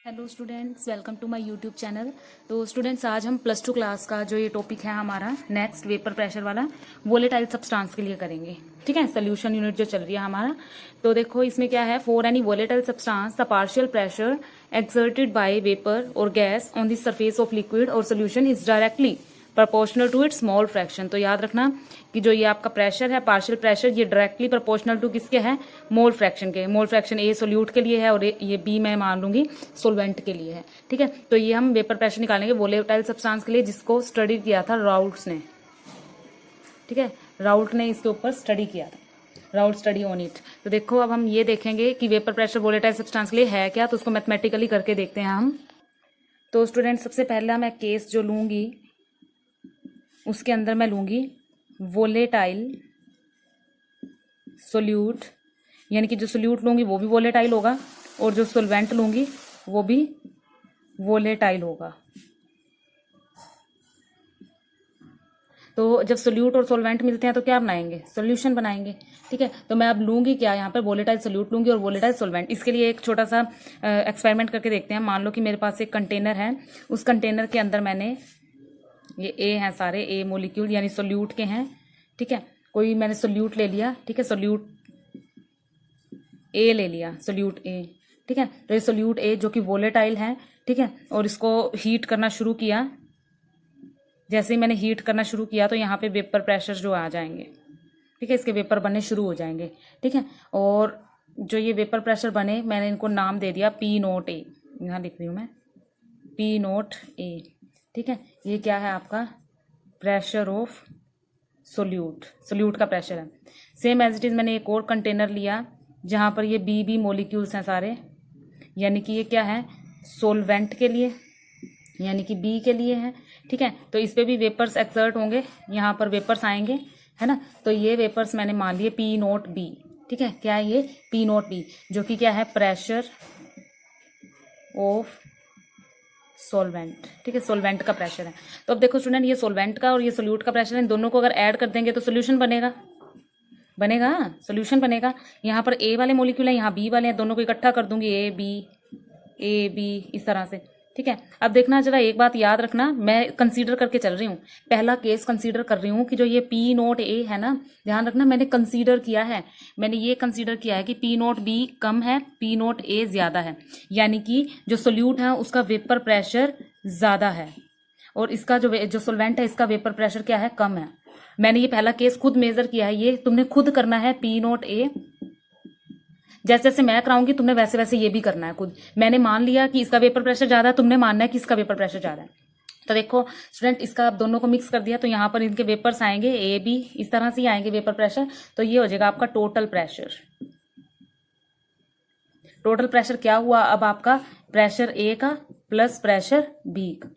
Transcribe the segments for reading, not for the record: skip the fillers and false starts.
Hello students, welcome to my YouTube channel. तो students, आज हम प्लस टू क्लास का जो ये टॉपिक है हमारा नेक्स्ट वेपर प्रेशर वाला वोलेटाइल सब्सटेंस के लिए करेंगे। ठीक है, सोल्यूशन यूनिट जो चल रही है हमारा। तो देखो इसमें क्या है, for any volatile substance the partial pressure exerted by vapour और gas on the surface of liquid और solution is directly proportional to its small fraction. तो याद रखना कि जो ये आपका प्रेशर है, पार्शियल प्रेशर, ये डायरेक्टली प्रोपोर्शनल टू किसके है, मोल फ्रैक्शन के। मोल फ्रैक्शन ए सोल्यूट के लिए है और ये बी मैं मान लूंगी सोलवेंट के लिए है। ठीक है, तो ये हम वेपर प्रेशर निकालेंगे वोलेटाइल सब्सटेंस के लिए, जिसको स्टडी किया था राउल्ट्स ने। ठीक है, राउल्ट ने इसके ऊपर स्टडी किया था, राउल्ट स्टडी ऑन इट। तो देखो अब हम ये देखेंगे कि वेपर प्रेशर वोलेटाइल सब्सटेंस के लिए है क्या, तो उसको मैथमेटिकली करके देखते हैं हम। तो स्टूडेंट, सबसे पहला मैं केस जो लूंगी उसके अंदर मैं लूंगी वोलेटाइल सोल्यूट, यानी कि जो सोल्यूट लूंगी वो भी वोलेटाइल होगा और जो सोलवेंट लूंगी वो भी वोलेटाइल होगा। तो जब सोल्यूट और सोलवेंट मिलते हैं तो क्या बनाएंगे, सोल्यूशन बनाएंगे। ठीक है, तो मैं अब लूंगी क्या, यहाँ पर वोलेटाइल सोल्यूट लूंगी और वोलेटाइल सोलवेंट। इसके लिए एक छोटा सा एक्सपेरिमेंट करके देखते हैं। मान लो कि मेरे पास एक कंटेनर है, उस कंटेनर के अंदर मैंने ये ए हैं, सारे ए मोलिक्यूल यानी सोल्यूट के हैं। ठीक है, कोई मैंने सोल्यूट ले लिया। ठीक है, सोल्यूट ए ले लिया, सोल्यूट ए। ठीक है, तो ये सोल्यूट ए जो कि वोलेटाइल है। ठीक है, और इसको हीट करना शुरू किया। जैसे ही मैंने हीट करना शुरू किया तो यहाँ पे वेपर प्रेशर जो आ जाएंगे। ठीक है, इसके वेपर बनने शुरू हो जाएंगे। ठीक है, और जो ये वेपर प्रेशर बने मैंने इनको नाम दे दिया पी नोट ए, यहाँ लिख रही हूँ मैं पी नोट ए। ठीक है, ये क्या है आपका प्रेशर ऑफ सोल्यूट, सोल्यूट का प्रेशर है। सेम एज इट इज मैंने एक और कंटेनर लिया जहाँ पर ये बी मोलिक्यूल्स हैं सारे, यानी कि ये क्या है, सोलवेंट के लिए, यानी कि बी के लिए है। ठीक है, तो इस पे भी वेपर्स एक्सर्ट होंगे, यहाँ पर वेपर्स आएंगे, है ना। तो ये वेपर्स मैंने मान लिए पी नोट बी। ठीक है, क्या है ये पी नोट बी, जो कि क्या है प्रेशर ऑफ सोलवेंट। ठीक है, सोलवेंट का प्रेशर है। तो अब देखो स्टूडेंट, ये सोलवेंट का और ये सोल्यूट का प्रेशर है, इन दोनों को अगर ऐड कर देंगे तो सोल्यूशन बनेगा, बनेगा सोल्यूशन बनेगा। यहाँ पर ए वाले मोलिक्यूल है, यहाँ बी वाले हैं, दोनों को इकट्ठा कर दूंगी ए बी इस तरह से। ठीक है, अब देखना जरा एक बात याद रखना, मैं कंसीडर करके चल रही हूँ, पहला केस कंसीडर कर रही हूँ कि जो ये पी नोट ए है ना, ध्यान रखना मैंने कंसीडर किया है, मैंने ये कंसीडर किया है कि पी नोट बी कम है, पी नोट ए ज्यादा है, यानी कि जो सोल्यूट है उसका वेपर प्रेशर ज्यादा है और इसका जो सोलवेंट है इसका वेपर प्रेशर क्या है, कम है। मैंने ये पहला केस खुद मेजर किया है, ये तुमने खुद करना है पी नोट ए। जैसे जैसे मैं कराऊंगी तुमने वैसे वैसे ये भी करना है खुद। मैंने मान लिया कि इसका वेपर प्रेशर ज्यादा है, तुमने मानना है कि इसका वेपर प्रेशर ज्यादा है। तो देखो स्टूडेंट, इसका अब दोनों को मिक्स कर दिया तो यहाँ पर इनके वेपर्स आएंगे ए बी, इस तरह से ही आएंगे वेपर प्रेशर। तो ये हो जाएगा आपका टोटल प्रेशर। टोटल प्रेशर क्या हुआ अब आपका, प्रेशर ए का प्लस प्रेशर बी का।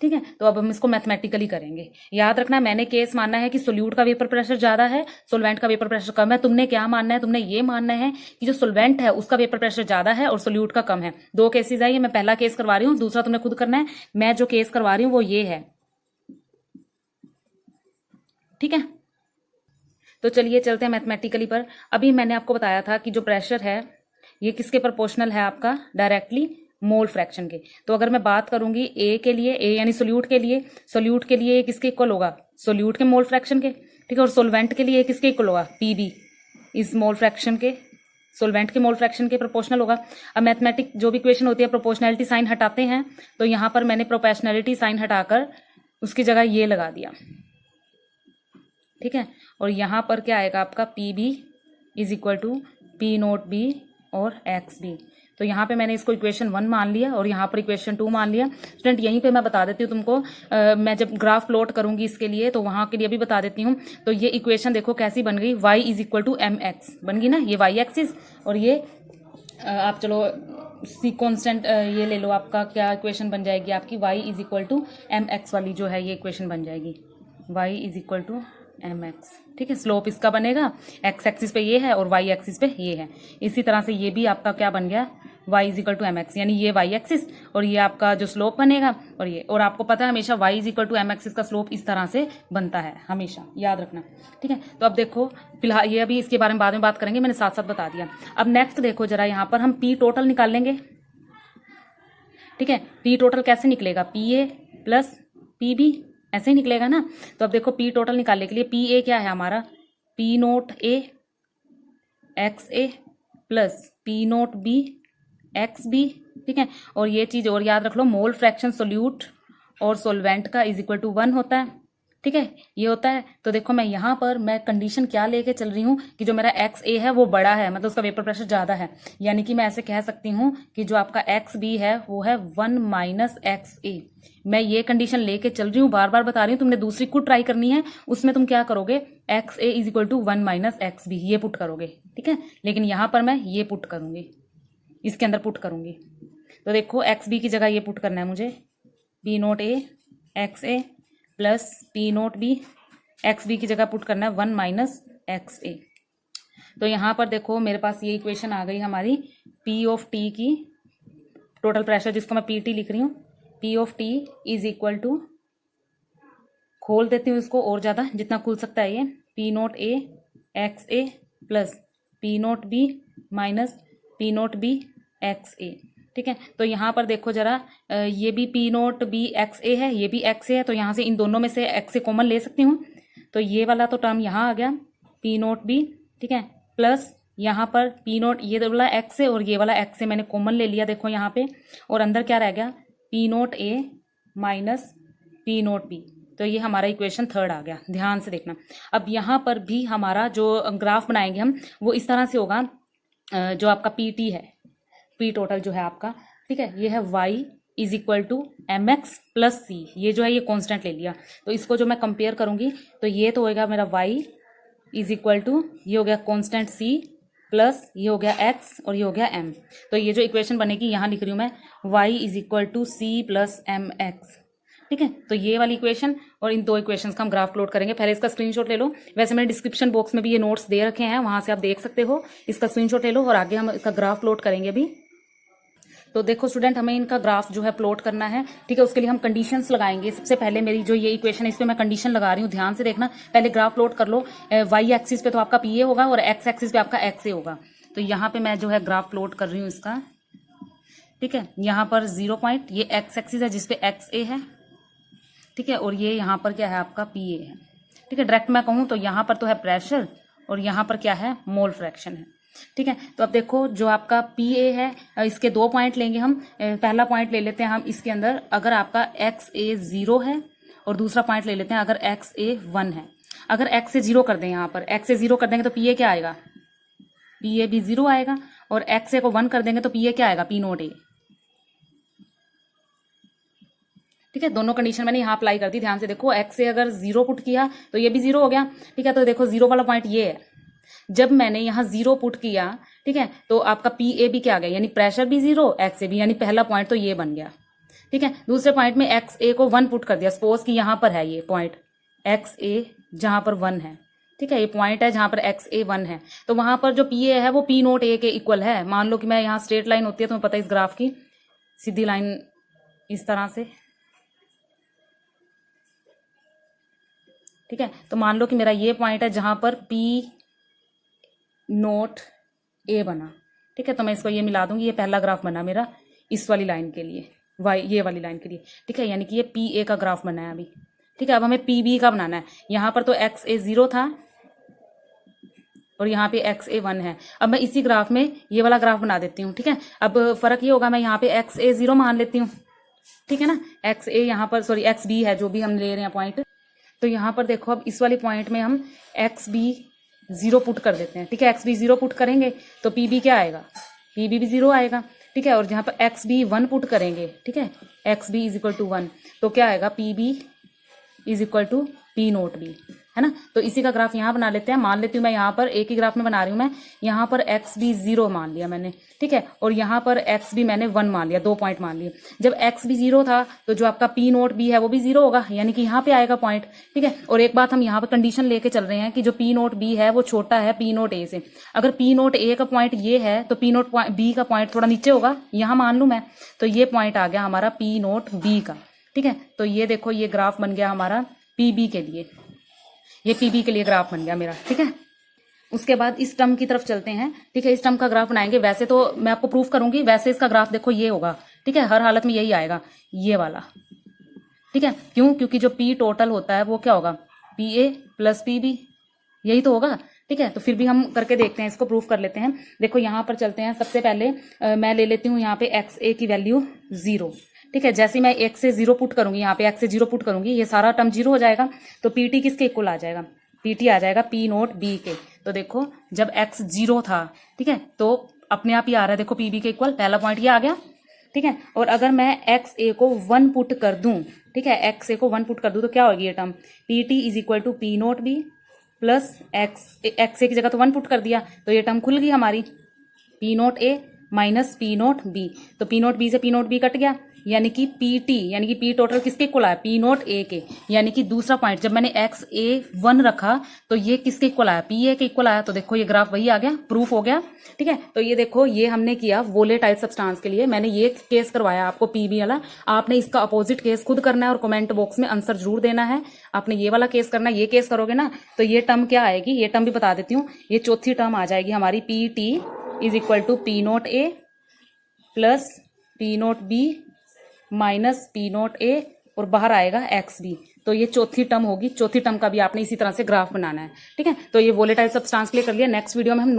ठीक है, तो अब हम इसको मैथमेटिकली करेंगे। याद रखना मैंने केस मानना है कि सोल्यूट का वेपर प्रेशर ज्यादा है, सोलवेंट का वेपर प्रेशर कम है। तुमने क्या मानना है, तुमने ये मानना है कि जो सोलवेंट है उसका वेपर प्रेशर ज्यादा है और सोल्यूट का कम है। दो केसेस है, ये मैं पहला केस करवा रही हूँ, दूसरा तुमने खुद करना है। मैं जो केस करवा रही हूँ वो ये है। ठीक है, तो चलिए चलते हैं मैथमेटिकली पर। अभी मैंने आपको बताया था कि जो प्रेशर है ये किसके प्रोपोर्शनल है, आपका डायरेक्टली मोल फ्रैक्शन के। तो अगर मैं बात करूंगी ए के लिए, ए यानी सोल्यूट के लिए, सोल्यूट के लिए किसके इक्वल होगा, सोल्यूट के मोल फ्रैक्शन के। ठीक है, और सोलवेंट के लिए किसके इक्वल होगा, पीबी इस मोल फ्रैक्शन के, सोलवेंट के मोल फ्रैक्शन के प्रोपोर्शनल होगा। अब मैथमेटिक जो भी इक्वेशन होती है प्रोपोर्शनैलिटी साइन हटाते हैं, तो यहां पर मैंने प्रोपोर्शनैलिटी साइन हटाकर उसकी जगह ये लगा दिया। ठीक है, और यहां पर क्या आएगा आपका P B is equal to P note B और एक्स बी। तो यहाँ पे मैंने इसको इक्वेशन 1 मान लिया और यहाँ पर इक्वेशन 2 मान लिया। स्टूडेंट यहीं पे मैं बता देती हूँ तुमको, मैं जब ग्राफ प्लॉट करूंगी इसके लिए तो वहां के लिए भी बता देती हूँ। तो ये इक्वेशन देखो कैसी बन गई, y is equal to M X बन गई ना, ये y एक्सिस, और ये आप चलो सी कॉन्स्टेंट ये ले लो, आपका क्या इक्वेशन बन जाएगी आपकी, y is equal to M X वाली जो है ये इक्वेशन बन जाएगी, y is equal to M X. ठीक है, स्लोप इसका बनेगा, एक्स एक्सिस पे ये है और वाई एक्सिस पे ये है। इसी तरह से ये भी आपका क्या बन गया, y is equal to M X, यानी ये वाई एक्सिस और ये आपका जो स्लोप बनेगा और ये, और आपको पता है हमेशा y is equal to M axis का स्लोप इस तरह से बनता है, हमेशा याद रखना। ठीक है, तो अब देखो फिलहाल ये अभी इसके बारे में बाद में बात करेंगे, मैंने साथ साथ बता दिया। अब नेक्स्ट देखो जरा, यहाँ पर हम पी टोटल निकाल लेंगे। ठीक है। पी टोटल कैसे निकलेगा, P A plus P B, ऐसे ही निकलेगा ना। तो अब देखो पी टोटल निकालने के लिए पी ए क्या है हमारा, P nought A X A plus P note B X B, ठीक है। और ये चीज और याद रख लो, मोल फ्रैक्शन सोल्यूट और सोलवेंट का इज इक्वल टू 1 होता है, ठीक है, ये होता है। तो देखो मैं यहाँ पर मैं कंडीशन क्या लेके चल रही हूँ कि जो मेरा एक्स ए है वो बड़ा है, मतलब उसका वेपर प्रेशर ज्यादा है, यानी कि मैं ऐसे कह सकती हूँ कि जो आपका एक्स बी है वो है 1 माइनस एक्स ए। मैं ये कंडीशन लेके चल रही हूँ, बार बार बता रही हूँ, तुमने दूसरी खुद ट्राई करनी है, उसमें तुम क्या करोगे, X A is equal to 1 minus X B ये पुट करोगे, ठीक है। लेकिन यहाँ पर मैं ये पुट करूंगी, इसके अंदर पुट करूंगी। तो देखो एक्स बी की जगह ये पुट करना है मुझे, P nought A X A plus P note B X B की जगह पुट करना है 1 माइनस एक्स ए। तो यहाँ पर देखो मेरे पास ये इक्वेशन आ गई हमारी पी ऑफ टी की, टोटल प्रेशर जिसको मैं पी टी लिख रही हूँ, P of T is equal to, खोल देती हूँ इसको और ज़्यादा जितना खुल सकता है, ये P nought A X A plus P note B minus P note B X A, ठीक है। तो यहाँ पर देखो जरा, ये भी P note B X A है, ये भी एक्स ए है, तो यहाँ से इन दोनों में से एक्स ए कॉमन ले सकती हूँ। तो ये वाला तो टर्म यहाँ आ गया पी नोट बी, ठीक है, प्लस यहाँ पर पी नोट, ये वाला एक्स ए और ये वाला एक्स ए मैंने कॉमन ले लिया, देखो यहाँ पे, और अंदर क्या रह गया, पी नोट ए माइनस पी नोट बी। तो ये हमारा इक्वेशन थर्ड आ गया, ध्यान से देखना। अब यहाँ पर भी हमारा जो ग्राफ बनाएंगे हम वो इस तरह से होगा, जो आपका पी टी है, पी टोटल जो है आपका, ठीक है, ये है Y is equal to M X plus C, ये जो है ये कांस्टेंट ले लिया। तो इसको जो मैं कंपेयर करूंगी तो ये तो होएगा मेरा वाई इज इक्वल टू, ये हो गया कांस्टेंट सी प्लस ये हो गया एक्स और ये हो गया एम। तो ये जो इक्वेशन बनेगी यहाँ लिख रही हूँ मैं, Y is equal to C plus M X, ठीक है। तो ये वाली इक्वेशन और इन दो इक्वेशंस का हम ग्राफ प्लॉट करेंगे। पहले इसका स्क्रीनशॉट ले लो, वैसे मैंने डिस्क्रिप्शन बॉक्स में भी ये नोट्स दे रखे हैं, वहां से आप देख सकते हो, इसका स्क्रीनशॉट ले लो और आगे हम इसका ग्राफ प्लॉट करेंगे अभी। तो देखो स्टूडेंट, हमें इनका ग्राफ जो है प्लॉट करना है, ठीक है। उसके लिए हम कंडीशंस लगाएंगे। सबसे पहले मेरी जो ये इक्वेशन है इस पे मैं कंडीशन लगा रही हूँ, ध्यान से देखना। पहले ग्राफ प्लॉट कर लो, वाई एक्सिस पे तो आपका पी ए होगा और एक्स एक्सिस पे आपका एक्स ए होगा। तो यहाँ पे मैं जो है ग्राफ प्लॉट कर रही हूँ इसका, ठीक है। यहाँ पर 0 पॉइंट, ये एक्स एक्सिस है जिसपे एक्स ए है, ठीक है, और ये यहाँ पर क्या है आपका पी ए है, ठीक है। डायरेक्ट मैं कहूँ तो यहाँ पर तो है प्रेशर और यहाँ पर क्या है, मोल फ्रैक्शन है, ठीक है। तो अब देखो जो आपका पी ए है, इसके 2 पॉइंट लेंगे हम। पहला पॉइंट ले लेते हैं हम इसके अंदर, अगर आपका एक्स ए 0 है, और दूसरा पॉइंट ले लेते हैं अगर एक्स ए 1 है। अगर एक्स ए 0 कर दें, यहाँ पर एक्स ए 0 कर देंगे तो पी ए क्या आएगा, पी ए भी 0 आएगा, और एक्स ए को 1 कर देंगे तो पी ए क्या आएगा, पी नोट ए, ठीक है। दोनों कंडीशन मैंने यहाँ अप्लाई कर दी, ध्यान से देखो। एक्स से अगर 0 पुट किया तो ये भी 0 हो गया, ठीक है। तो देखो 0 वाला पॉइंट ये है, जब मैंने यहाँ 0 पुट किया, ठीक है, तो आपका पी ए भी क्या आ गया, यानी प्रेशर भी 0, एक्स ए भी, यानी पहला पॉइंट तो ये बन गया, ठीक है। दूसरे पॉइंट में एक्स ए को 1 पुट कर दिया, सपोज कि यहाँ पर है ये पॉइंट एक्स ए जहां पर 1 है, ठीक है, ये पॉइंट है जहां पर एक्स ए 1 है, तो वहां पर जो पी ए है वो पी नोट ए के इक्वल है। मान लो कि मैं यहाँ स्ट्रेट लाइन होती है, तुम्हें पता है इस ग्राफ की, सीधी लाइन इस तरह से, ठीक है। तो मान लो कि मेरा ये पॉइंट है जहां पर पी नोट ए बना, ठीक है। तो मैं इसको ये मिला दूंगी, ये पहला ग्राफ बना मेरा इस वाली लाइन के लिए, वाई ये वाली लाइन के लिए, ठीक है, यानी कि ये पी ए का ग्राफ बना है अभी, ठीक है। अब हमें पी बी का बनाना है। यहाँ पर तो एक्स ए 0 था और यहाँ पे एक्स ए 1 है। अब मैं इसी ग्राफ में ये वाला ग्राफ बना देती हूँ, ठीक है। अब फर्क ये होगा, मैं यहाँ पे एक्स ए 0 मान लेती हूँ, ठीक है ना। एक्स ए यहाँ पर, सॉरी एक्स बी है जो भी हम ले रहे हैं पॉइंट, तो यहाँ पर देखो अब इस वाली पॉइंट में हम एक्स बी 0 पुट कर देते हैं, ठीक है। एक्स बी 0 पुट करेंगे तो पी बी क्या आएगा, पी बी भी 0 आएगा, ठीक है। और जहाँ पर एक्स बी 1 पुट करेंगे, ठीक है, X B is equal to 1, तो क्या आएगा, P B is equal to P note B, है ना। तो इसी का ग्राफ यहाँ बना लेते हैं। मान लेती हूँ मैं यहाँ पर एक ही ग्राफ में बना रही हूँ मैं, यहाँ पर एक्स बी 0 मान लिया मैंने, ठीक है, और यहाँ पर एक्स बी मैंने 1 मान लिया, 2 पॉइंट मान लिए। जब एक्स बी 0 था तो जो आपका पी नोट बी है वो भी 0 होगा, यानी कि यहाँ पे आएगा पॉइंट, ठीक है। और एक बात हम यहाँ पर कंडीशन लेके चल रहे हैं कि जो पी नोट बी है वो छोटा है पी नोट ए से। अगर पी नोट ए का पॉइंट ये है तो पी नोट बी का पॉइंट थोड़ा नीचे होगा, यहाँ मान लूँ मैं, तो ये पॉइंट आ गया हमारा पी नोट बी का, ठीक है। तो ये देखो ये ग्राफ बन गया हमारा पीबी के लिए, ये पीबी के लिए ग्राफ बन गया मेरा, ठीक है। उसके बाद इस टर्म की तरफ चलते हैं, ठीक है। इस टर्म का ग्राफ बनाएंगे। वैसे तो मैं आपको प्रूफ करूंगी, वैसे इसका ग्राफ देखो ये होगा, ठीक है, हर हालत में यही आएगा, ये वाला। ठीक है, क्यों? क्योंकि जो पी टोटल होता है वो क्या होगा, P A plus P B, यही तो होगा। ठीक है, तो फिर भी हम करके देखते हैं, इसको प्रूफ कर लेते हैं। देखो यहाँ पर चलते हैं, सबसे पहले मैं ले लेती हूँ यहाँ पे एक्स ए की वैल्यू 0। ठीक है, जैसे मैं एक्स से 0 पुट करूंगी, यहाँ पे एक्स से 0 पुट करूंगी, ये सारा टर्म 0 हो जाएगा। तो पी टी किसके इक्वल आ जाएगा, पी टी आ जाएगा पी नोट बी के। तो देखो जब एक्स 0 था, ठीक है, तो अपने आप ही आ रहा है, देखो पी बी के इक्वल, पहला पॉइंट ये आ गया। ठीक है, और अगर मैं एक्स ए को 1 पुट कर दूं, ठीक है, एक्स ए को 1 पुट कर दूं तो क्या होगी ये term, P T is equal to P note B plus X A की जगह तो 1 पुट कर दिया, तो ये टर्म खुल गई हमारी, पी नोट ए माइनस पी नोट बी। तो पी नोट बी से पी नोट बी कट गया, यानी कि पी टी यानी कि पी टोटल किसके इक्वल आया, पी नोट ए के। यानी कि दूसरा पॉइंट जब मैंने एक्स ए 1 रखा तो ये किसके इक्वल आया, पी ए के इक्वल आया। तो देखो ये ग्राफ वही आ गया, प्रूफ हो गया। ठीक है, तो ये देखो ये हमने किया वोलेटाइल सब्सटेंस के लिए, मैंने ये केस करवाया आपको पीबी वाला। आपने इसका अपोजिट केस खुद करना है और कमेंट बॉक्स में आंसर जरूर देना है। आपने ये वाला केस करना है, ये केस करोगे ना तो ये टर्म क्या आएगी, ये टर्म भी बता देती हूँ, ये चौथी टर्म आ जाएगी हमारी, P T is equal to P nought A plus P note B minus P nought A और बाहर आएगा एक्स बी। तो ये चौथी टर्म होगी, चौथी टर्म का भी आपने इसी तरह से ग्राफ बनाना है। ठीक है, तो ये वोलेटाइल सब्सटेंस के लिए कर लिया। नेक्स्ट वीडियो में हम